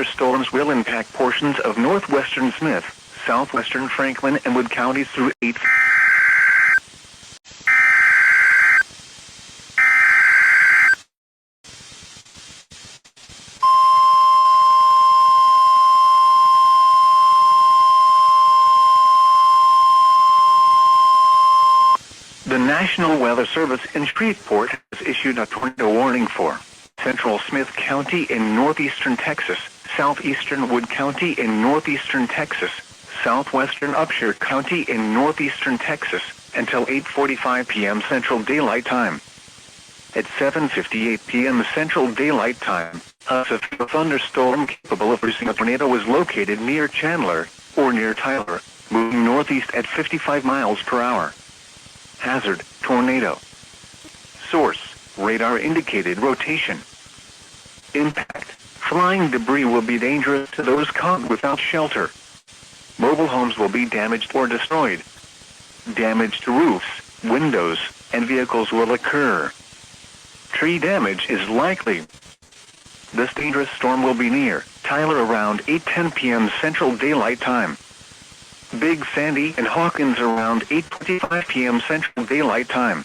thunderstorms will impact portions of northwestern Smith, southwestern Franklin and Wood counties through 8. The National Weather Service in Shreveport has issued a tornado warning for central Smith County in northeastern Texas, southeastern Wood County in northeastern Texas, southwestern Upshur County in northeastern Texas, until 8:45 p.m. Central Daylight Time. At 7:58 p.m. Central Daylight Time, a severe thunderstorm capable of producing a tornado was located near Chandler, or near Tyler, moving northeast at 55 miles per hour. Hazard, tornado. Source, radar indicated rotation. Impact, flying debris will be dangerous to those caught without shelter. Mobile homes will be damaged or destroyed. Damage to roofs, windows, and vehicles will occur. Tree damage is likely. This dangerous storm will be near Tyler around 8:10 p.m. Central Daylight Time. Big Sandy and Hawkins around 8:25 p.m. Central Daylight Time.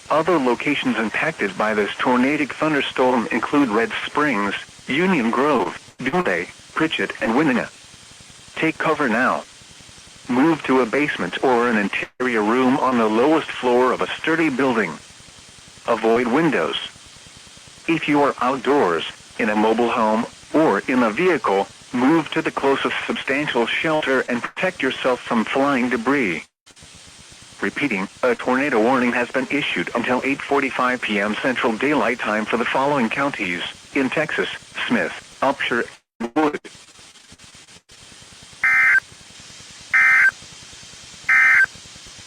Other locations impacted by this tornadic thunderstorm include Red Springs, Union Grove, Dulce, Pritchett, and Winona. Take cover now. Move to a basement or an interior room on the lowest floor of a sturdy building. Avoid windows. If you are outdoors, in a mobile home, or in a vehicle, move to the closest substantial shelter and protect yourself from flying debris. Repeating, a tornado warning has been issued until 8:45 p.m. Central Daylight Time for the following counties in Texas: Smith, Upshur, and Wood.